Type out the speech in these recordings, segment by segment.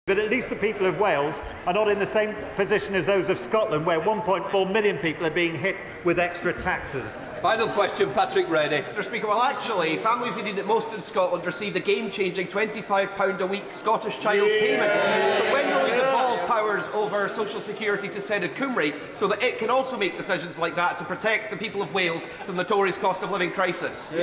But at least the people of Wales are not in the same position as those of Scotland, where 1.4 million people are being hit with extra taxes. Final question, Patrick Rayner. Mr. Speaker, well, actually, families who need it most in Scotland receive the game-changing £25 a week Scottish Child payment. So when will it devolve powers over social security to Senedd Cymru so that it can also make decisions like that to protect the people of Wales from the Tories' cost of living crisis?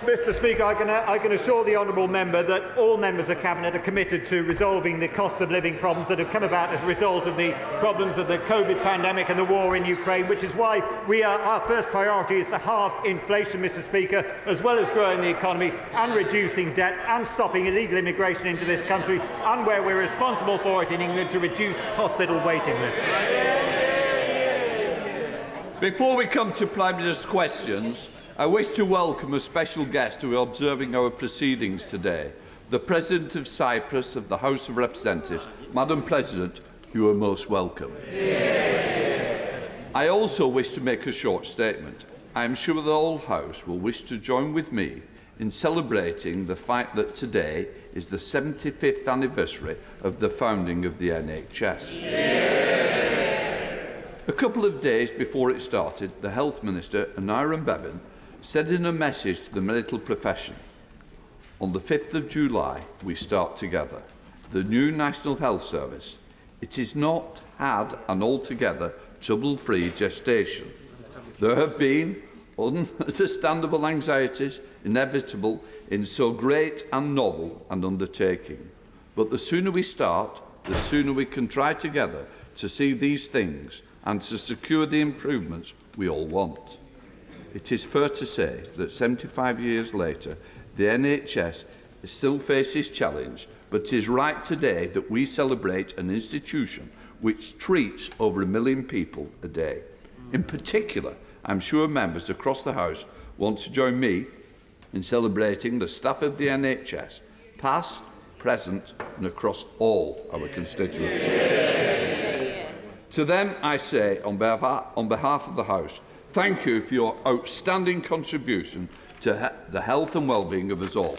Mr. Speaker, I can assure the honourable member that all members of Cabinet are committed to resolving the cost of living problems that have come about as a result of the problems of the COVID pandemic and the war in Ukraine, which is why our first priority is to halve inflation, Mr. Speaker, as well as growing the economy and reducing debt and stopping illegal immigration into this country, and where we're responsible for it in England, to reduce hospital waiting lists. Before we come to Prime Minister's questions, I wish to welcome a special guest who is observing our proceedings today, the President of Cyprus of the House of Representatives. Madam President, you are most welcome. I also wish to make a short statement. I am sure the whole House will wish to join with me in celebrating the fact that today is the 75th anniversary of the founding of the NHS. A couple of days before it started, the Health Minister, Aneurin Bevan, said in a message to the medical profession, "On the 5th of July, we start together. The new National Health Service. It has not had an altogether trouble-free gestation. There have been understandable anxieties inevitable in so great and novel an undertaking. But the sooner we start, the sooner we can try together to see these things and to secure the improvements we all want. It is fair to say that 75 years later, the NHS still faces challenge, but it is right today that we celebrate an institution which treats over 1 million people a day. In particular, I'm sure members across the House want to join me in celebrating the staff of the NHS, past, present and across all our constituencies. To them I say, on behalf of the House, thank you for your outstanding contribution to the health and well-being of us all.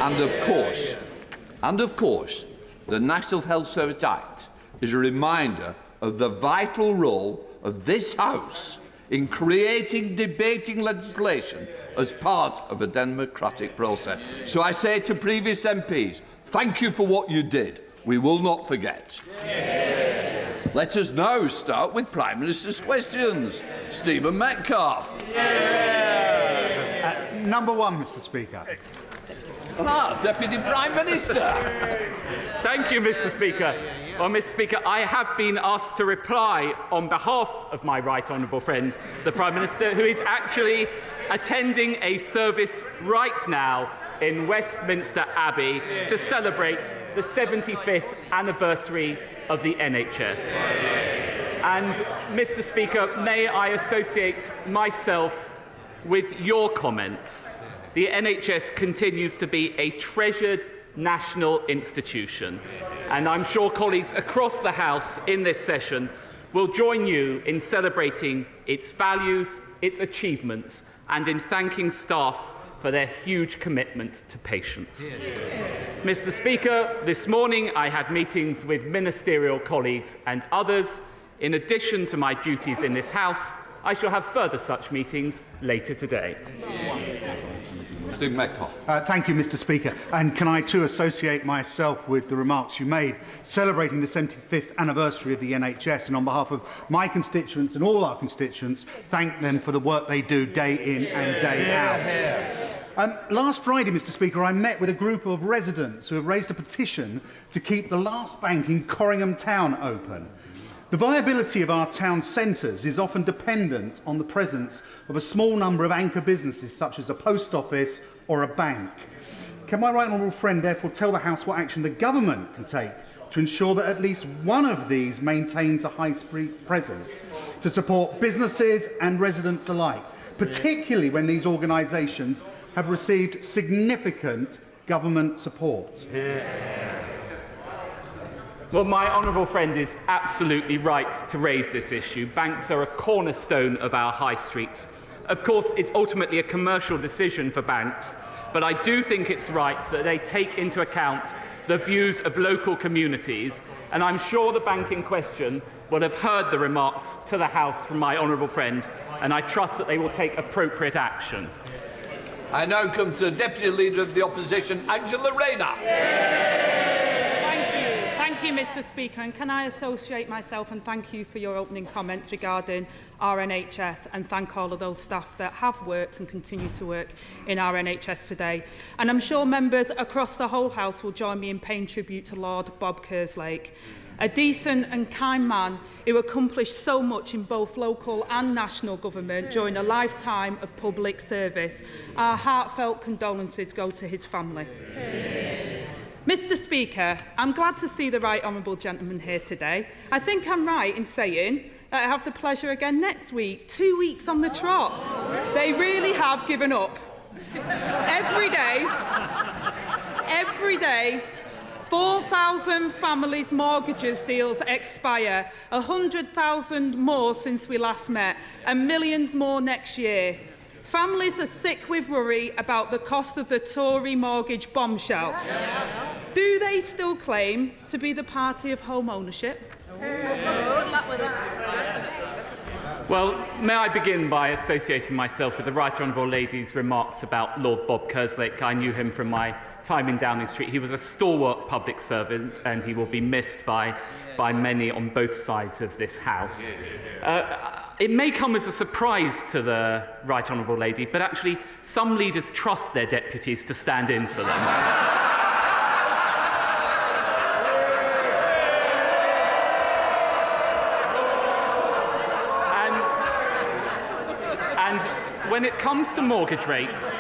And of course, the National Health Service Act is a reminder of the vital role of this House in creating debating legislation as part of a democratic process. So I say to previous MPs, thank you for what you did. We will not forget. Let us now start with Prime Minister's questions. Stephen Metcalfe. Number one, Mr. Speaker. Deputy Prime Minister. Thank you, Mr. Speaker. Well, Mr. Speaker, I have been asked to reply on behalf of my right honourable friend, the Prime Minister, who is actually attending a service right now in Westminster Abbey to celebrate the 75th anniversary of the NHS. And, Mr. Speaker, may I associate myself with your comments. The NHS continues to be a treasured national institution, and I'm sure colleagues across the House in this session will join you in celebrating its values, its achievements, and in thanking staff for their huge commitment to patients. Mr. Speaker, this morning I had meetings with ministerial colleagues and others. In addition to my duties in this House, I shall have further such meetings later today. Stephen Metcalfe. Thank you, Mr. Speaker. And can I too associate myself with the remarks you made, celebrating the 75th anniversary of the NHS, and on behalf of my constituents and all our constituents, thank them for the work they do day in and day out. Last Friday, Mr. Speaker, I met with a group of residents who have raised a petition to keep the last bank in Corringham Town open. The viability of our town centres is often dependent on the presence of a small number of anchor businesses, such as a post office or a bank. Can my right honourable friend therefore tell the House what action the government can take to ensure that at least one of these maintains a high street presence to support businesses and residents alike, particularly when these organisations have received significant government support? Well, my honourable friend is absolutely right to raise this issue. Banks are a cornerstone of our high streets. Of course, it's ultimately a commercial decision for banks, but I do think it's right that they take into account the views of local communities, and I'm sure the bank in question will have heard the remarks to the House from my honourable friend, and I trust that they will take appropriate action. I now come to the Deputy Leader of the Opposition, Angela Rayner. Thank you, Mr. Speaker, and can I associate myself and thank you for your opening comments regarding our NHS, and thank all of those staff that have worked and continue to work in our NHS today. And I'm sure members across the whole House will join me in paying tribute to Lord Bob Kerslake, a decent and kind man who accomplished so much in both local and national government during a lifetime of public service. Our heartfelt condolences go to his family. Mr. Speaker, I'm glad to see the right honourable gentleman here today. I think I'm right in saying that I have the pleasure again next week, 2 weeks on the trot. They really have given up. Every day, 4,000 families' mortgages deals expire, 100,000 more since we last met, and millions more next year. Families are sick with worry about the cost of the Tory mortgage bombshell. Do they still claim to be the party of home ownership? Good luck with that. Well, may I begin by associating myself with the Right Honourable Lady's remarks about Lord Bob Kerslake. I knew him from my time in Downing Street. He was a stalwart public servant, and he will be missed by many on both sides of this House. It may come as a surprise to the Right Honourable Lady, but actually some leaders trust their deputies to stand in for them. And when it comes to mortgage rates,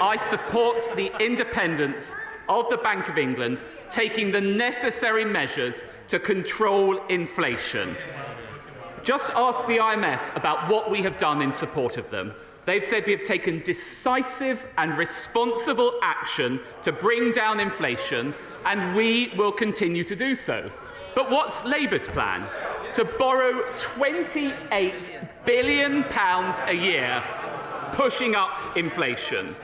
I support the independence of the Bank of England taking the necessary measures to control inflation. Just ask the IMF about what we have done in support of them. They've said we have taken decisive and responsible action to bring down inflation, and we will continue to do so. But what's Labour's plan? To borrow £28 billion a year, pushing up inflation.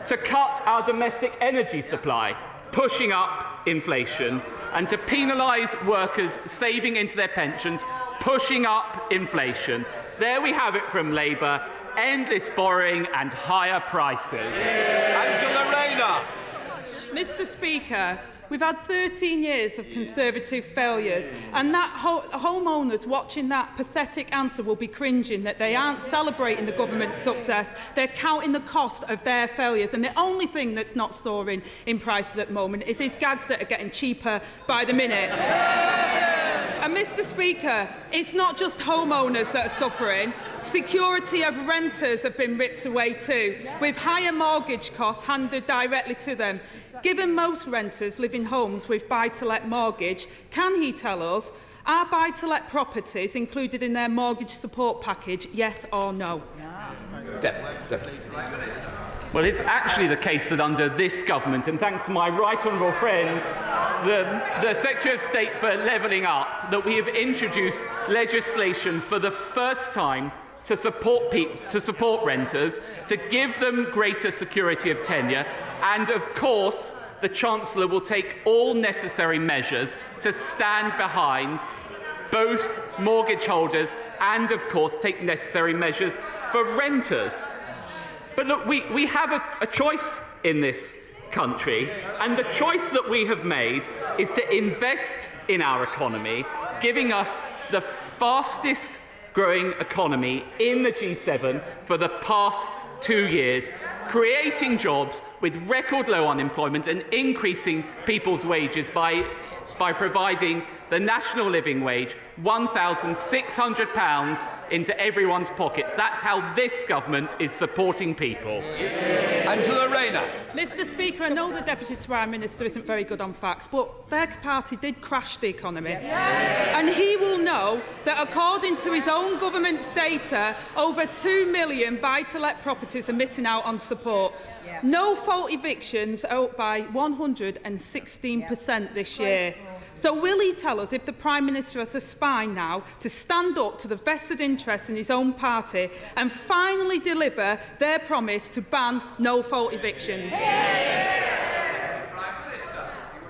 To cut our domestic energy supply, pushing up inflation. And to penalise workers saving into their pensions, pushing up inflation. There we have it from Labour. Endless borrowing and higher prices. Angela Rayner. Mr. Speaker, we've had 13 years of Conservative failures, and that homeowners watching that pathetic answer will be cringing that they aren't celebrating the government's success. They're counting the cost of their failures, and the only thing that's not soaring in prices at the moment is these gags that are getting cheaper by the minute. And Mr. Speaker, it's not just homeowners that are suffering. Security of renters have been ripped away too, with higher mortgage costs handed directly to them. Given most renters live in homes with buy-to-let mortgage, can he tell us, are buy-to-let properties included in their mortgage support package, yes or no? Definitely. Well, it's actually the case that under this government, and thanks to my right honourable friend, the Secretary of State for Levelling Up, that we have introduced legislation for the first time to support renters, to give them greater security of tenure, and of course the Chancellor will take all necessary measures to stand behind both mortgage holders and of course take necessary measures for renters. But look, we have a choice in this country, and the choice that we have made is to invest in our economy, giving us the fastest growing economy in the G7 for the past 2 years, creating jobs with record low unemployment and increasing people's wages by providing the national living wage, £1,600 into everyone's pockets. That's how this government is supporting people. Angela Rayner. Mr. Speaker, I know the Deputy Prime Minister isn't very good on facts, but their party did crash the economy. And he will know that according to his own government's data, over 2 million buy-to-let properties are missing out on support. No-fault evictions are up by 116% this year. So will he tell us if the Prime Minister has a spine now to stand up to the vested interests in his own party and finally deliver their promise to ban no-fault evictions?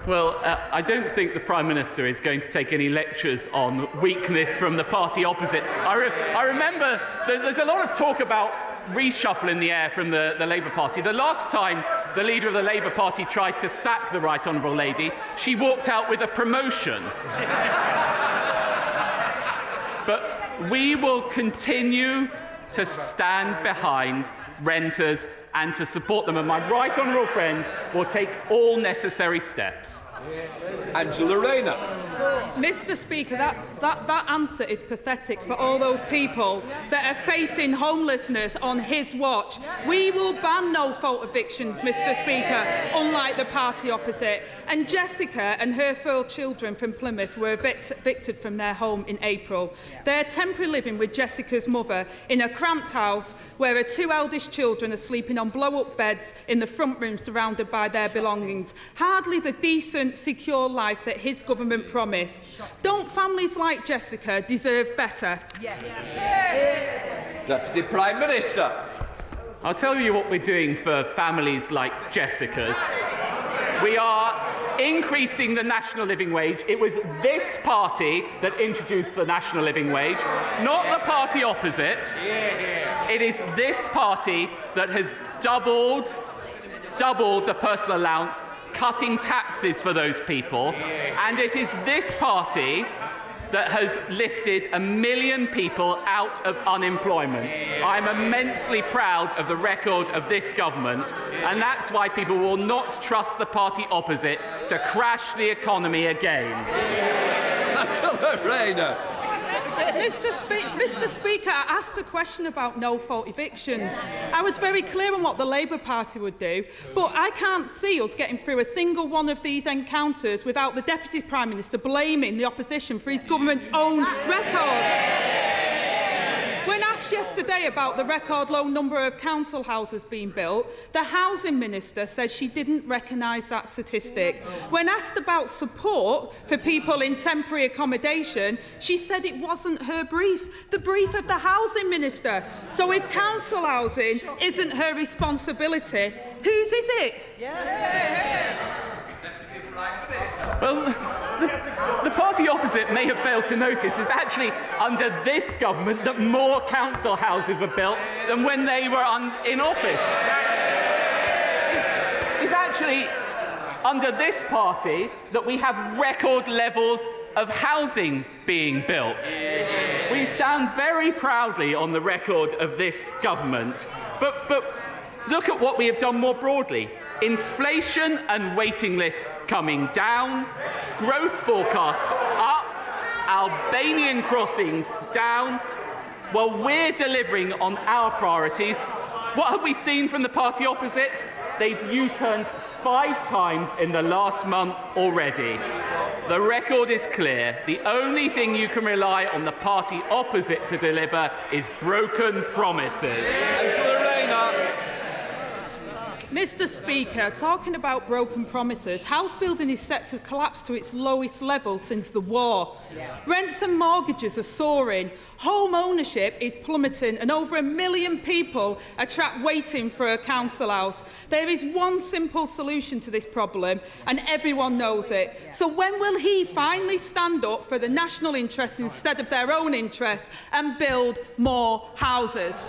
Well, I don't think the Prime Minister is going to take any lectures on weakness from the party opposite. I remember there's a lot of talk about reshuffle in the air from the Labour Party. The last time the leader of the Labour Party tried to sack the Right Honourable Lady, she walked out with a promotion. But we will continue to stand behind renters and to support them, and my right honourable friend will take all necessary steps. Angela Rayner. Mr. Speaker, that answer is pathetic for all those people that are facing homelessness on his watch. We will ban no-fault evictions, Mr. Speaker, unlike the party opposite. And Jessica and her 4 children from Plymouth were evicted from their home in April. They're temporarily living with Jessica's mother in a cramped house where her 2 eldest children are sleeping on blow-up beds in the front room surrounded by their belongings. Hardly the decent, secure life that his government promised. Don't families like Jessica deserve better? Yes. Deputy Prime Minister. I'll tell you what we're doing for families like Jessica's. We are increasing the national living wage. It was this party that introduced the national living wage, not the party opposite. It is this party that has doubled the personal allowance, cutting taxes for those people, and it is this party that has lifted 1 million people out of unemployment. I'm immensely proud of the record of this government, and that's why people will not trust the party opposite to crash the economy again. Angela Rayner. Mr. Speaker, I asked a question about no-fault evictions. I was very clear on what the Labour Party would do, but I can't see us getting through a single one of these encounters without the Deputy Prime Minister blaming the opposition for his government's own record. When asked yesterday about the record low number of council houses being built, the Housing Minister said she didn't recognise that statistic. When asked about support for people in temporary accommodation, she said it wasn't her brief, the brief of the Housing Minister. So if council housing isn't her responsibility, whose is it? Well, the party opposite may have failed to notice it's actually under this government that more council houses were built than when they were in office. It's actually under this party that we have record levels of housing being built. We stand very proudly on the record of this government, but look at what we have done more broadly. Inflation and waiting lists coming down, growth forecasts up, Albanian crossings down. Well, we're delivering on our priorities. What have we seen from the party opposite? They've U-turned 5 times in the last month already. The record is clear. The only thing you can rely on the party opposite to deliver is broken promises. Angela Rayner. Mr. Speaker, talking about broken promises, house building is set to collapse to its lowest level since the war. Rents and mortgages are soaring, home ownership is plummeting, and over 1 million people are trapped waiting for a council house. There is one simple solution to this problem, and everyone knows it. So when will he finally stand up for the national interest instead of their own interests and build more houses?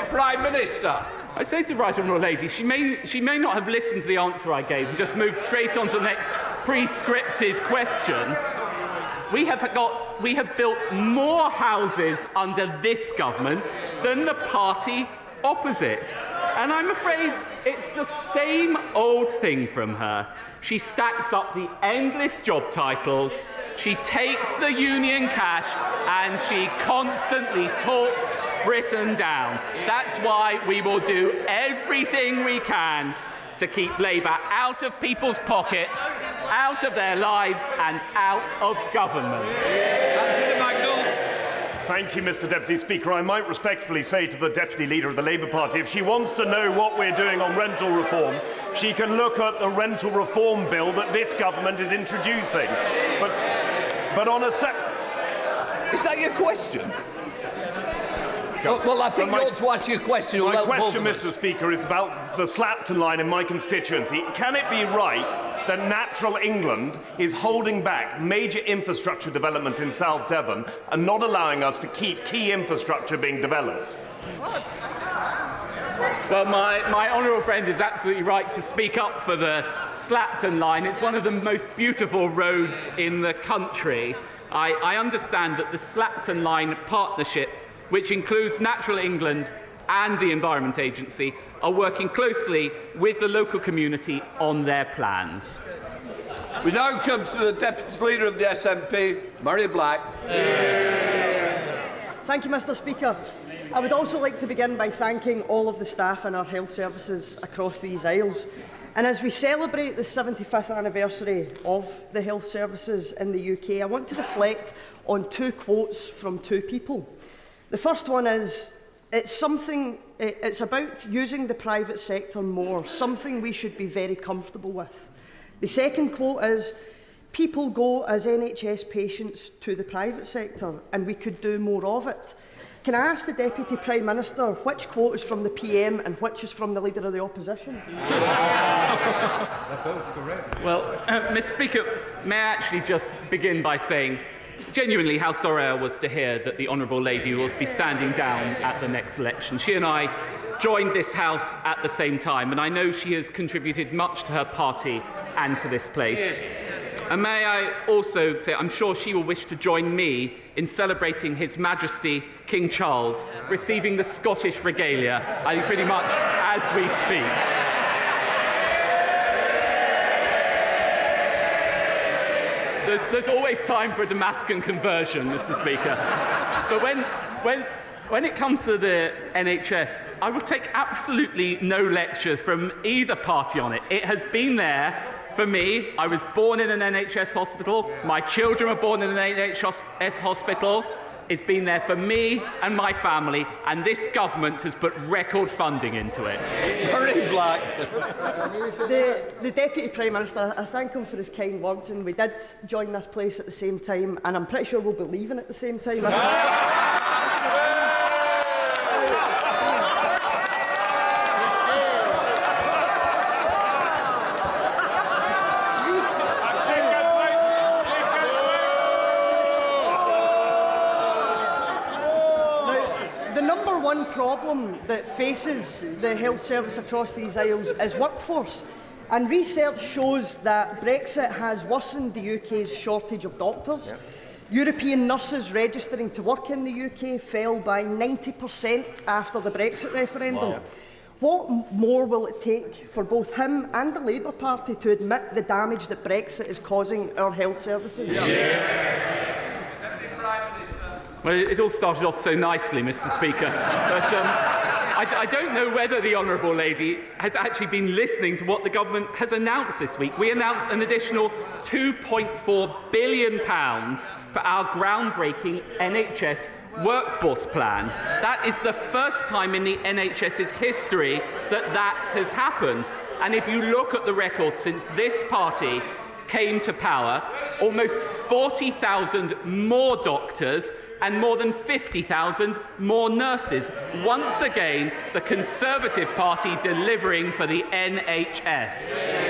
Prime Minister. I say to the Right Honourable Lady, she may not have listened to the answer I gave and just moved straight on to the next pre-scripted question. We have built more houses under this government than the party opposite. And I'm afraid it's the same old thing from her. She stacks up the endless job titles, she takes the union cash, and she constantly talks Britain down. That's why we will do everything we can to keep Labour out of people's pockets, out of their lives, and out of government. Thank you, Mr Deputy Speaker. I might respectfully say to the Deputy Leader of the Labour Party, if she wants to know what we're doing on rental reform, she can look at the rental reform bill that this government is introducing. But on a Is that your question? Well, I think you ought to ask your question. My question, Mr Speaker, is about the Slapton line in my constituency. Can it be right that Natural England is holding back major infrastructure development in South Devon and not allowing us to keep key infrastructure being developed? Well, my honourable friend is absolutely right to speak up for the Slapton line. It's one of the most beautiful roads in the country. I understand that the Slapton line partnership, which includes Natural England and the Environment Agency, are working closely with the local community on their plans. We now come to the Deputy Leader of the SNP, Murray Black. Thank you, Mr Speaker. I would also like to begin by thanking all of the staff in our health services across these aisles. And as we celebrate the 75th anniversary of the health services in the UK, I want to reflect on two quotes from two people. The first one is, it's about using the private sector more, something we should be very comfortable with. The second quote is, people go as NHS patients to the private sector and we could do more of it. Can I ask the Deputy Prime Minister which quote is from the PM and which is from the Leader of the Opposition? Well, Mr Speaker, may I actually just begin by saying genuinely how sorry I was to hear that the Honourable Lady will be standing down at the next election. She and I joined this House at the same time, and I know she has contributed much to her party and to this place. And may I also say I'm sure she will wish to join me in celebrating His Majesty King Charles receiving the Scottish regalia, I think pretty much as we speak. There's always time for a Damascus conversion, Mr Speaker. But when it comes to the NHS, I will take absolutely no lecture from either party on it. It has been there for me. I was born in an NHS hospital. My children were born in an NHS hospital. It's been there for me and my family, and this government has put record funding into it. Murray Black. The Deputy Prime Minister, I thank him for his kind words, and we did join this place at the same time, and I'm pretty sure we'll be leaving at the same time. One problem that faces the health service across these aisles is workforce, and research shows that Brexit has worsened the UK's shortage of doctors. Yep. European nurses registering to work in the UK fell by 90% after the Brexit referendum. Wow. What more will it take for both him and the Labour Party to admit the damage that Brexit is causing our health services? Well, it all started off so nicely, Mr Speaker, but I don't know whether the Honourable Lady has actually been listening to what the government has announced this week. We announced an additional £2.4 billion for our groundbreaking NHS workforce plan. That is the first time in the NHS's history that has happened. And if you look at the record since this party came to power, almost 40,000 more doctors and more than 50,000 more nurses. Once again, the Conservative Party delivering for the NHS.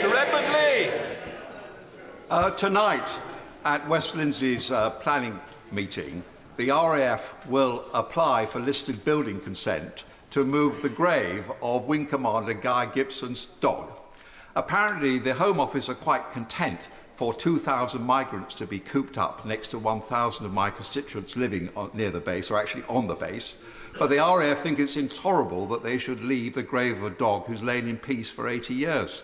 Sir Edmund Lee. Tonight, at West Lindsey's planning meeting, the RAF will apply for listed building consent to move the grave of Wing Commander Guy Gibson's dog. Apparently, the Home Office are quite content for 2,000 migrants to be cooped up next to 1,000 of my constituents living near the base, or actually on the base. But the RAF think it's intolerable that they should leave the grave of a dog who's lain in peace for 80 years.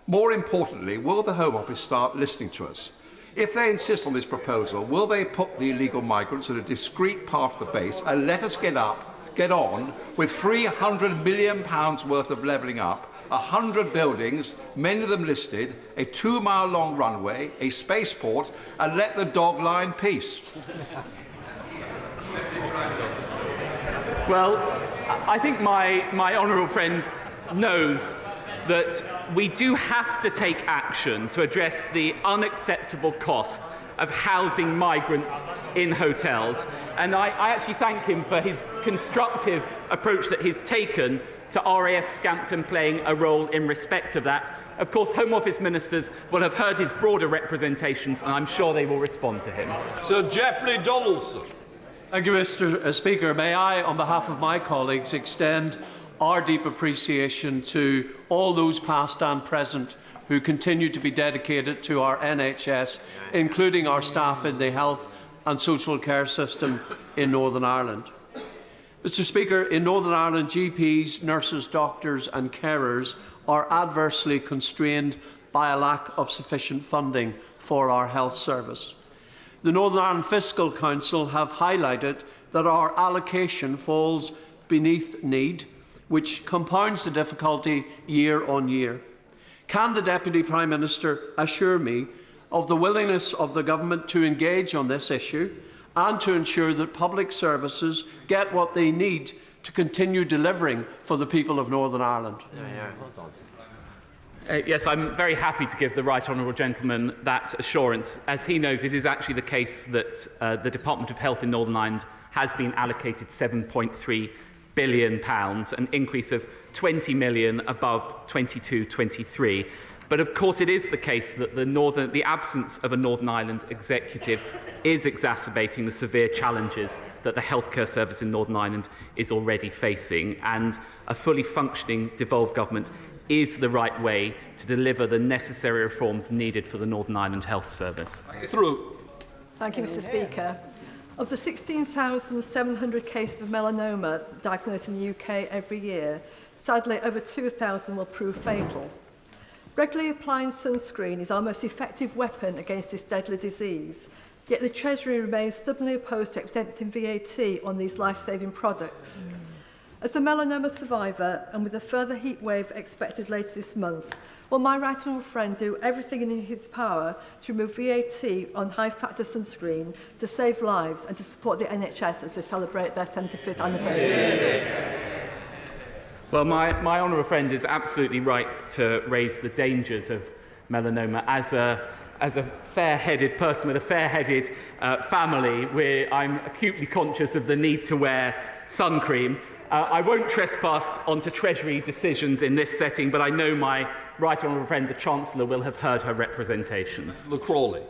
More importantly, will the Home Office start listening to us? If they insist on this proposal, will they put the illegal migrants at a discrete part of the base and let us get on with £300 million worth of levelling up, 100 buildings, many of them listed, a 2-mile-long runway, a spaceport, and let the dog lie in peace? Well, I think my honourable friend knows that we do have to take action to address the unacceptable cost of housing migrants in hotels. And I actually thank him for his constructive approach that he's taken to RAF Scampton playing a role in respect of that. Of course, Home Office ministers will have heard his broader representations, and I'm sure they will respond to him. Sir Geoffrey Donaldson. Thank you, Mr. Speaker. May I, on behalf of my colleagues, extend our deep appreciation to all those past and present who continue to be dedicated to our NHS, including our staff in the health and social care system in Northern Ireland. Mr. Speaker, in Northern Ireland, GPs, nurses, doctors and carers are adversely constrained by a lack of sufficient funding for our health service. The Northern Ireland Fiscal Council have highlighted that our allocation falls beneath need, which compounds the difficulty year on year. Can the Deputy Prime Minister assure me of the willingness of the Government to engage on this issue and to ensure that public services get what they need to continue delivering for the people of Northern Ireland? Yes, I'm very happy to give the Right Honourable Gentleman that assurance. As he knows, it is actually the case that the Department of Health in Northern Ireland has been allocated £7.3 billion, an increase of 20 million above 22-23. But of course it is the case that the absence of a Northern Ireland executive is exacerbating the severe challenges that the healthcare service in Northern Ireland is already facing, and a fully functioning devolved government is the right way to deliver the necessary reforms needed for the Northern Ireland Health Service. Thank you, Mr. Speaker. Of the 16,700 cases of melanoma diagnosed in the UK every year, sadly over 2,000 will prove fatal. Regularly applying sunscreen is our most effective weapon against this deadly disease, yet the Treasury remains stubbornly opposed to exempting VAT on these life-saving products. As a melanoma survivor, and with a further heat wave expected later this month, will my right honourable friend do everything in his power to remove VAT on high-factor sunscreen to save lives and to support the NHS as they celebrate their 75th anniversary? Well, my honourable friend is absolutely right to raise the dangers of melanoma. As a fair-headed person with a fair-headed family, where I'm acutely conscious of the need to wear sun cream. I won't trespass onto Treasury decisions in this setting, but I know my right honourable friend, the Chancellor, will have heard her representations. Crawley.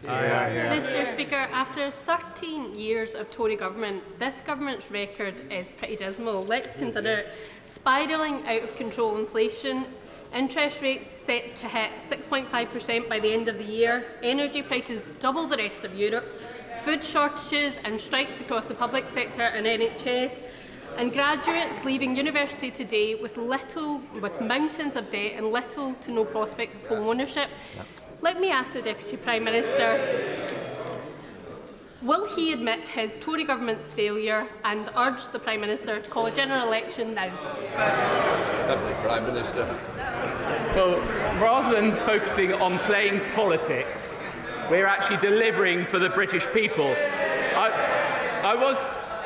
Mr. Speaker, after 13 years of Tory government, this government's record is pretty dismal. Let's consider spiralling out of control inflation, interest rates set to hit 6.5% by the end of the year, energy prices double the rest of Europe, food shortages and strikes across the public sector and NHS, and graduates leaving university today with mountains of debt and little to no prospect of home ownership. Let me ask the Deputy Prime Minister, will he admit his Tory government's failure and urge the Prime Minister to call a general election now? Deputy Prime Minister. Well, rather than focusing on playing politics, we're actually delivering for the British people.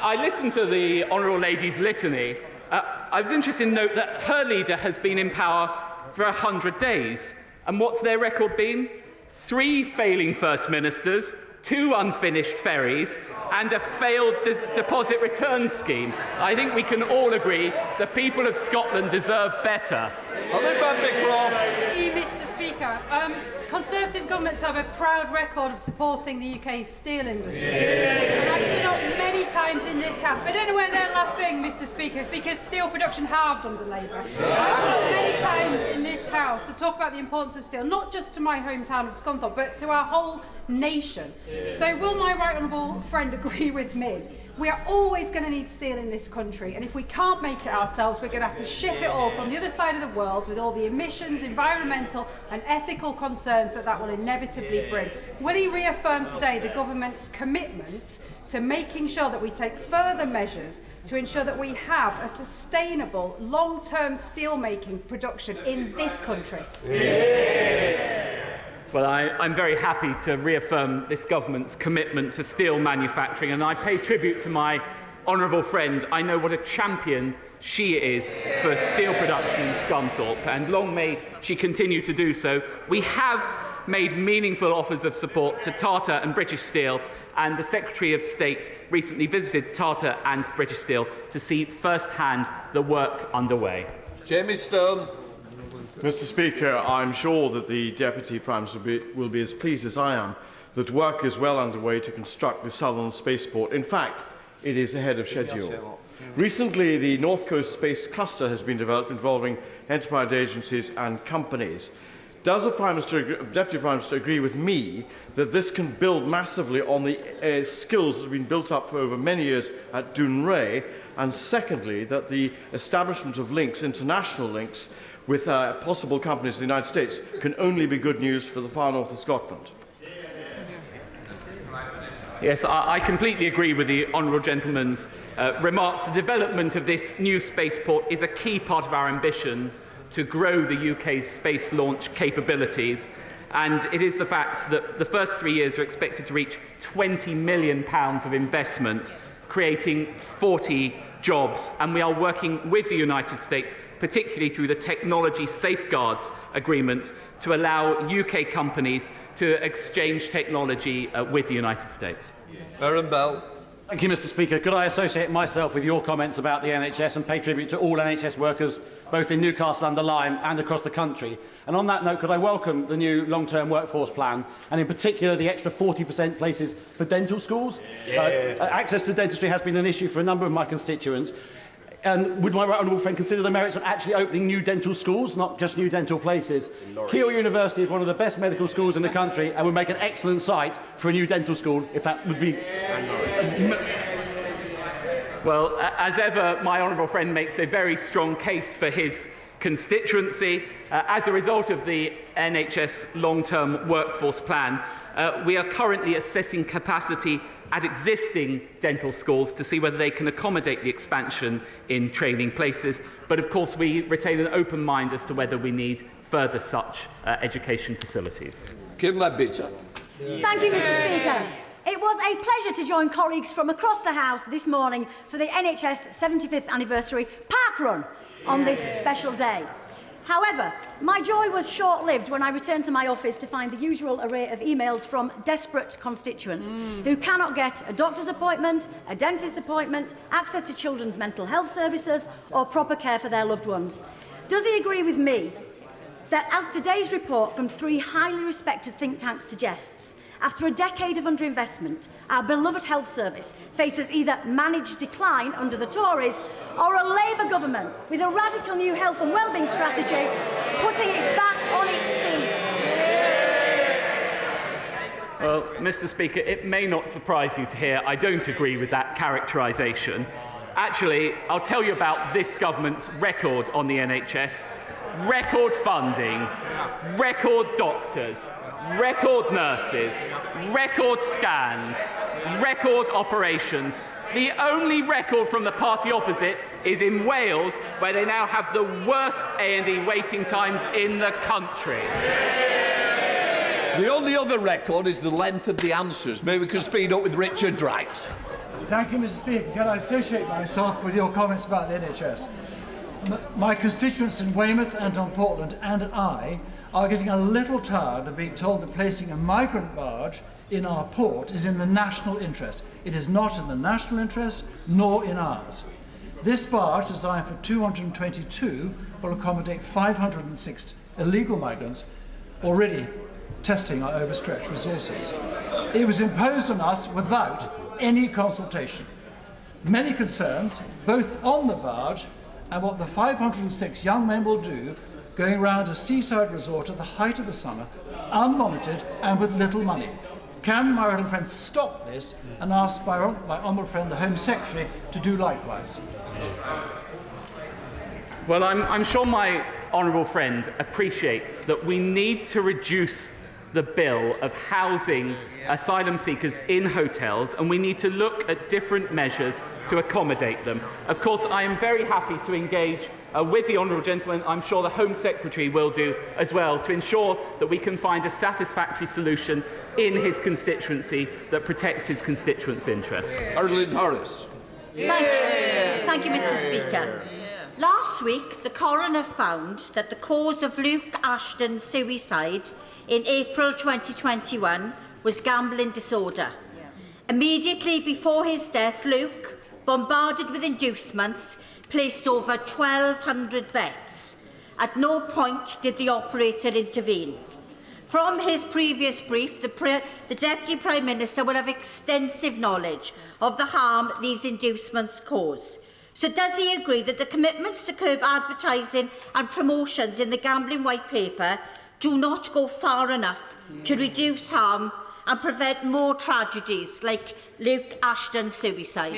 I listened to the Honourable Lady's litany. I was interested to note that her leader has been in power for 100 days. And what's their record been? 3 failing First Ministers, 2 unfinished ferries, and a failed deposit return scheme. I think we can all agree the people of Scotland deserve better. Mr. Speaker, Conservative governments have a proud record of supporting the UK's steel industry. And I've stood up many times in this House. I don't know where they're laughing, Mr. Speaker, because steel production halved under Labour. I've stood up many times in this House to talk about the importance of steel, not just to my hometown of Scunthorpe, but to our whole nation. So will my right honourable friend agree with me? We are always going to need steel in this country, and if we can't make it ourselves, we're going to have to ship it all from the other side of the world with all the emissions, environmental and ethical concerns that will inevitably bring. Will he reaffirm today the government's commitment to making sure that we take further measures to ensure that we have a sustainable, long-term steel-making production in this country? Well, I'm very happy to reaffirm this government's commitment to steel manufacturing, and I pay tribute to my honourable friend, I know what a champion she is for steel production in Scunthorpe, and long may she continue to do so. We have made meaningful offers of support to Tata and British Steel, and the Secretary of State recently visited Tata and British Steel to see firsthand the work underway. Jamie Stone. Mr. Speaker, I'm sure that the Deputy Prime Minister will be as pleased as I am that work is well underway to construct the southern spaceport. In fact, it is ahead of schedule. Recently, the North Coast Space Cluster has been developed involving enterprise agencies and companies. Does the Deputy Prime Minister agree with me that this can build massively on the skills that have been built up for over many years at Dounreay? And secondly, that the establishment of links, international links, with possible companies in the United States can only be good news for the far north of Scotland? Yes, I completely agree with the honourable gentleman's remarks. The development of this new spaceport is a key part of our ambition to grow the UK's space launch capabilities, and it is the fact that the first 3 years are expected to reach £20 million of investment, creating 40 jobs, and we are working with the United States, particularly through the Technology Safeguards Agreement, to allow UK companies to exchange technology with the United States. Aaron Bell. Thank you, Mr. Speaker. Could I associate myself with your comments about the NHS and pay tribute to all NHS workers, both in Newcastle-under-Lyme and across the country? And on that note, could I welcome the new long-term workforce plan, and in particular the extra 40% places for dental schools? Access to dentistry has been an issue for a number of my constituents. And would my right honourable friend consider the merits of actually opening new dental schools, not just new dental places? Keele University is one of the best medical schools in the country and would make an excellent site for a new dental school if that would be... Well, as ever, my honourable friend makes a very strong case for his constituency. As a result of the NHS long-term workforce plan, we are currently assessing capacity at existing dental schools to see whether they can accommodate the expansion in training places. But of course, we retain an open mind as to whether we need further such education facilities. Kim Leadbitter. Thank you, Mr. Speaker. It was a pleasure to join colleagues from across the House this morning for the NHS 75th anniversary park run on this special day. However, my joy was short-lived when I returned to my office to find the usual array of emails from desperate constituents who cannot get a doctor's appointment, a dentist's appointment, access to children's mental health services or proper care for their loved ones. Does he agree with me that, as today's report from 3 highly respected think tanks suggests, after a decade of underinvestment, our beloved health service faces either managed decline under the Tories or a Labour government with a radical new health and wellbeing strategy putting its back on its feet? Well, Mr. Speaker, it may not surprise you to hear I don't agree with that characterisation. Actually, I'll tell you about this government's record on the NHS. Record funding, record doctors, record nurses, record scans, record operations. The only record from the party opposite is in Wales, where they now have the worst A&E waiting times in the country. The only other record is the length of the answers. Maybe we could speed up with Richard Drax. Thank you, Mr. Speaker. Can I associate myself with your comments about the NHS? My constituents in Weymouth and on Portland and I are getting a little tired of being told that placing a migrant barge in our port is in the national interest. It is not in the national interest, nor in ours. This barge, designed for 222, will accommodate 506 illegal migrants, already testing our overstretched resources. It was imposed on us without any consultation. Many concerns, both on the barge and what the 506 young men will do going around a seaside resort at the height of the summer, unmonitored and with little money. Can my honourable friend stop this and ask my honourable friend, the Home Secretary, to do likewise? Well, I'm sure my honourable friend appreciates that we need to reduce the bill of housing asylum seekers in hotels, and we need to look at different measures to accommodate them. Of course, I am very happy to engage with the honourable gentleman. I'm sure the Home Secretary will do as well, to ensure that we can find a satisfactory solution in his constituency that protects his constituents' interests. Arlene Harris. Thank you, Mr. Speaker. Last week, the coroner found that the cause of Luke Ashton's suicide in April 2021 was gambling disorder. Immediately before his death, Luke, bombarded with inducements, placed over 1,200 bets. At no point did the operator intervene. From his previous brief, the Deputy Prime Minister will have extensive knowledge of the harm these inducements cause. So does he agree that the commitments to curb advertising and promotions in the Gambling White Paper do not go far enough to reduce harm and prevent more tragedies like Luke Ashton's suicide?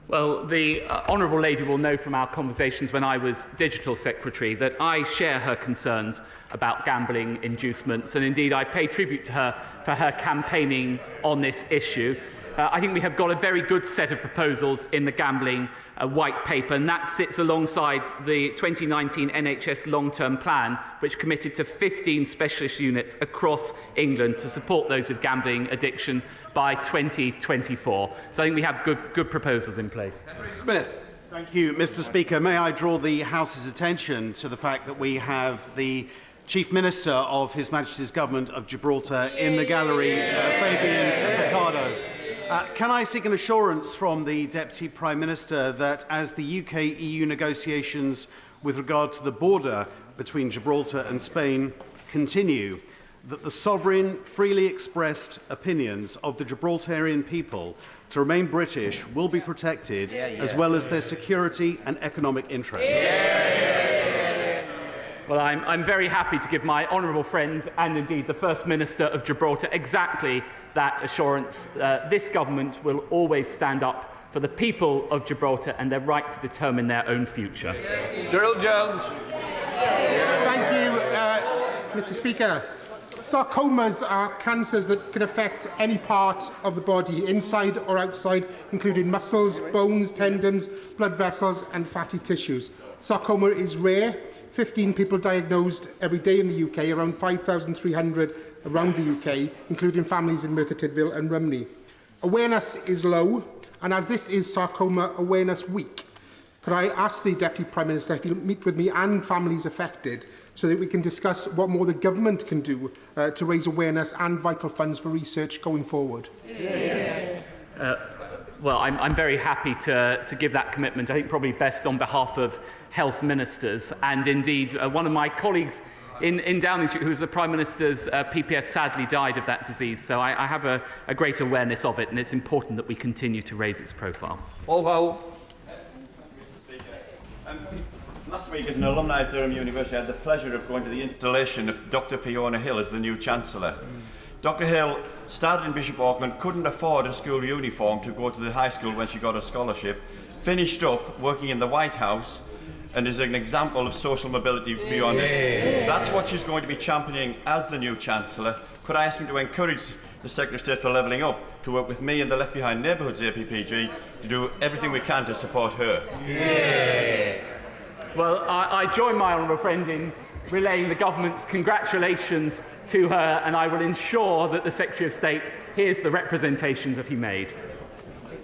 Well, the Honourable Lady will know from our conversations when I was Digital Secretary that I share her concerns about gambling inducements, and indeed I pay tribute to her for her campaigning on this issue. I think we have got a very good set of proposals in the Gambling White Paper, and that sits alongside the 2019 NHS long-term plan, which committed to 15 specialist units across England to support those with gambling addiction by 2024. So I think we have good proposals in place. Smith. Thank you, Mr. Speaker. May I draw the House's attention to the fact that we have the Chief Minister of His Majesty's Government of Gibraltar in the gallery, Fabian Picardo. Can I seek an assurance from the Deputy Prime Minister that as the UK-EU negotiations with regard to the border between Gibraltar and Spain continue, that the sovereign, freely expressed opinions of the Gibraltarian people to remain British will be protected, as well as their security and economic interests? Well, I'm very happy to give my honourable friend and indeed the First Minister of Gibraltar exactly that assurance. This government will always stand up for the people of Gibraltar and their right to determine their own future. Gerald Jones. Thank you, Mr. Speaker. Sarcomas are cancers that can affect any part of the body, inside or outside, including muscles, bones, tendons, blood vessels and fatty tissues. Sarcoma is rare. 15 people diagnosed every day in the UK, around 5,300 around the UK, including families in Merthyr Tydfil and Rumney. Awareness is low, and as this is Sarcoma Awareness Week, could I ask the Deputy Prime Minister if he'll meet with me and families affected so that we can discuss what more the government can do to raise awareness and vital funds for research going forward? Well, I'm very happy to give that commitment. I think probably best on behalf of health ministers. And indeed, one of my colleagues in Downing Street, who was the Prime Minister's PPS, sadly died of that disease. So I have a great awareness of it, and it's important that we continue to raise its profile. Mr. Speaker, last week, as an alumni of Durham University, I had the pleasure of going to the installation of Dr. Fiona Hill as the new Chancellor. Dr. Hill started in Bishop Auckland, couldn't afford a school uniform to go to the high school when she got a scholarship, finished up working in the White House, and is an example of social mobility beyond it. That's what she's going to be championing as the new Chancellor. Could I ask me to encourage the Secretary of State for Levelling Up to work with me and the Left Behind Neighbourhoods APPG to do everything we can to support her? Well, I join my honourable friend in relaying the government's congratulations to her, and I will ensure that the Secretary of State hears the representations that he made.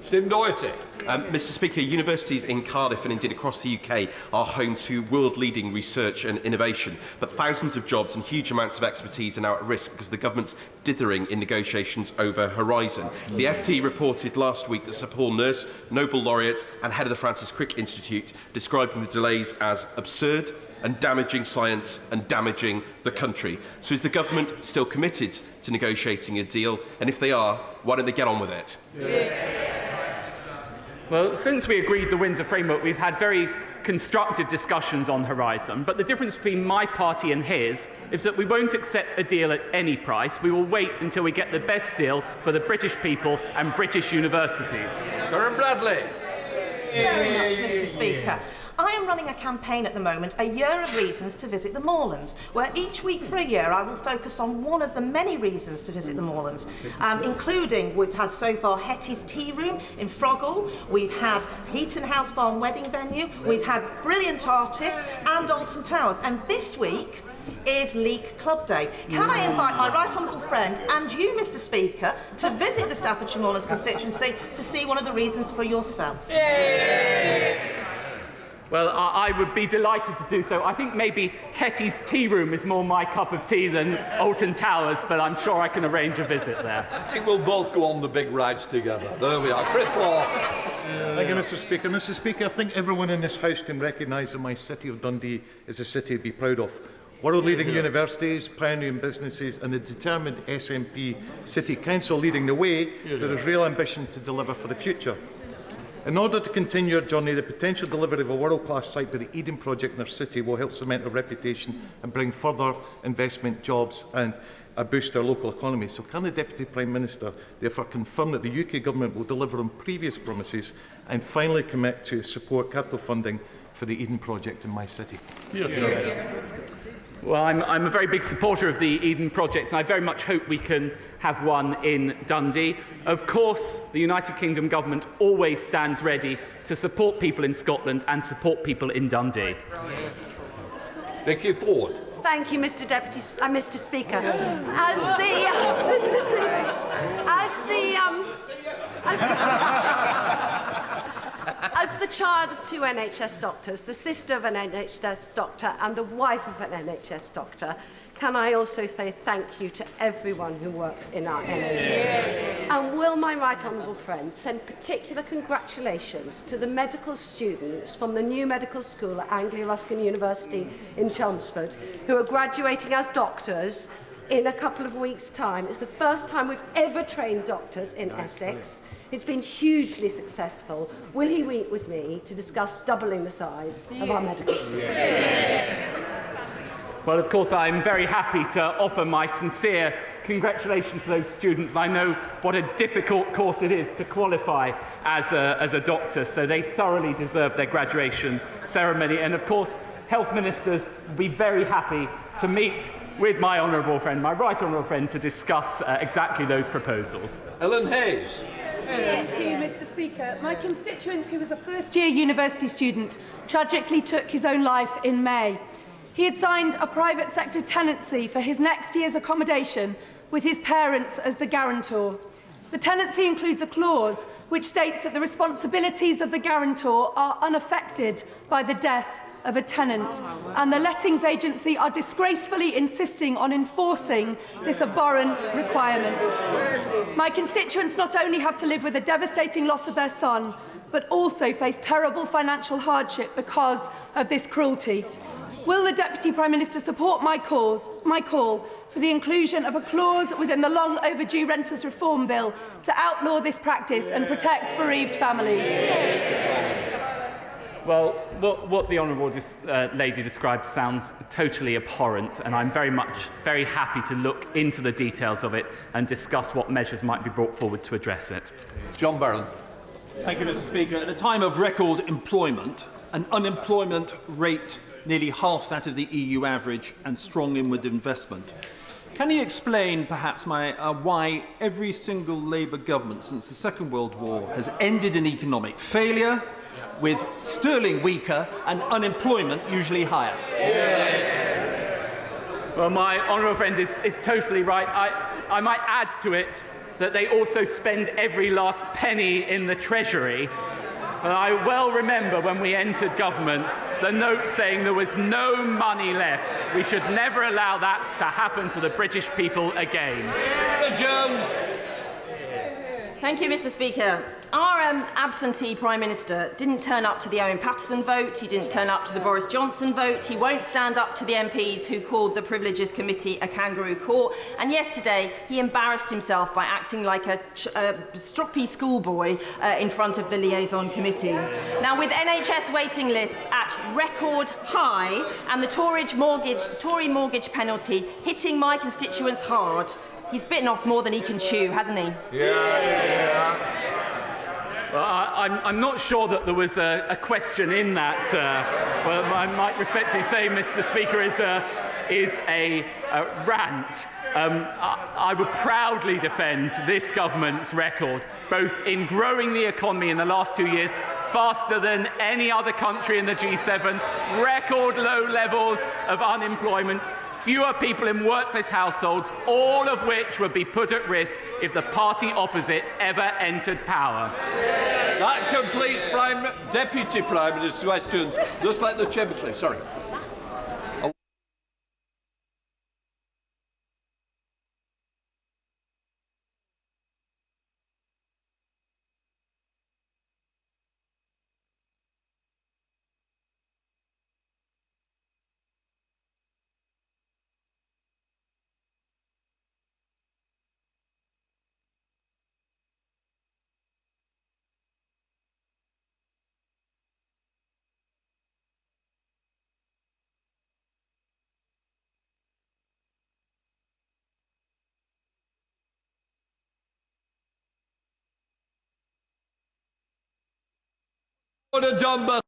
Stephen Doherty. Mr. Speaker, universities in Cardiff and indeed across the UK are home to world-leading research and innovation, but thousands of jobs and huge amounts of expertise are now at risk because of the government's dithering in negotiations over Horizon. The FT reported last week that Sir Paul Nurse, Nobel laureate and head of the Francis Crick Institute, describing the delays as absurd and damaging science and damaging the country. So is the government still committed to negotiating a deal? And if they are, why don't they get on with it? Well, since we agreed the Windsor Framework, we've had very constructive discussions on Horizon, but the difference between my party and his is that we won't accept a deal at any price. We will wait until we get the best deal for the British people and British universities. Karen Bradley. Very much, Mr. Speaker. I am running a campaign at the moment, A Year of Reasons to Visit the Moorlands, where each week for a year I will focus on one of the many reasons to visit the Moorlands, including we've had so far Hetty's Tea Room in Froggle, we've had Heaton House Farm Wedding Venue, we've had brilliant artists and Alton Towers, and this week is Leak Club Day. Can I invite my right honourable friend and you, Mr Speaker, to visit the Staffordshire Moorlands constituency to see one of the reasons for yourself? Well, I would be delighted to do so. I think maybe Hetty's Tea Room is more my cup of tea than Alton Towers, but I'm sure I can arrange a visit there. I think we'll both go on the big rides together. There we are. Chris Law. Thank you, Mr Speaker. Mr Speaker, I think everyone in this House can recognise that my city of Dundee is a city to be proud of. World-leading universities, pioneering businesses and a determined SNP City Council leading the way, there is real ambition to deliver for the future. In order to continue our journey, the potential delivery of a world-class site by the Eden project in our city will help cement our reputation and bring further investment, jobs and boost our local economy. So can the Deputy Prime Minister therefore confirm that the UK Government will deliver on previous promises and finally commit to support capital funding for the Eden project in my city? Well, I'm a very big supporter of the Eden project, and I very much hope we can have one in Dundee. Of course, the United Kingdom Government always stands ready to support people in Scotland and support people in Dundee. Vicky Ford. Thank you, Mr. Speaker. As the child of 2 NHS doctors, the sister of an NHS doctor and the wife of an NHS doctor, can I also say thank you to everyone who works in our NHS? And will my right honourable friend send particular congratulations to the medical students from the new medical school at Anglia Ruskin University in Chelmsford who are graduating as doctors in a couple of weeks' time. It's the first time we've ever trained doctors in Essex. It's been hugely successful. Will he meet with me to discuss doubling the size of our medical school? Well, of course, I'm very happy to offer my sincere congratulations to those students. And I know what a difficult course it is to qualify as a doctor, so they thoroughly deserve their graduation ceremony. And of course, health ministers will be very happy to meet with my honourable friend, my right honourable friend, to discuss exactly those proposals. Ellen Hayes. Thank you, Mr Speaker. My constituent, who was a first-year university student, tragically took his own life in May. He had signed a private sector tenancy for his next year's accommodation with his parents as the guarantor. The tenancy includes a clause which states that the responsibilities of the guarantor are unaffected by the death of a tenant, and the lettings agency are disgracefully insisting on enforcing this abhorrent requirement. My constituents not only have to live with the devastating loss of their son, but also face terrible financial hardship because of this cruelty. Will the Deputy Prime Minister support my call for the inclusion of a clause within the long overdue Renters Reform Bill to outlaw this practice and protect bereaved families? Well, what the honourable lady described sounds totally abhorrent, and I'm very happy to look into the details of it and discuss what measures might be brought forward to address it. John Barron. Thank you, Mr Speaker. At a time of record employment, an unemployment rate nearly half that of the EU average and strong inward investment, can you explain, perhaps, why every single Labour government since the Second World War has ended in economic failure, with sterling weaker and unemployment usually higher? Well, my honourable friend is totally right. I might add to it that they also spend every last penny in the Treasury. And I well remember when we entered government, the note saying there was no money left. We should never allow that to happen to the British people again. Jones. Thank you, Mr Speaker. Our absentee Prime Minister didn't turn up to the Owen Paterson vote, he didn't turn up to the Boris Johnson vote, he won't stand up to the MPs who called the Privileges Committee a kangaroo court, and yesterday he embarrassed himself by acting like a stroppy schoolboy in front of the Liaison Committee. Now, with NHS waiting lists at record high and the Tory mortgage penalty hitting my constituents hard, he's bitten off more than he can chew, hasn't he? Yeah. Well, I'm not sure that there was a question in that. Well, I might respectfully say, Mr Speaker, is a rant. I would proudly defend this government's record, both in growing the economy in the last 2 years, faster than any other country in the G7, record low levels of unemployment, fewer people in workplace households, all of which would be put at risk if the party opposite ever entered power. That completes Deputy Prime Minister's questions. Just let the Chamber please. Sorry. Order done, but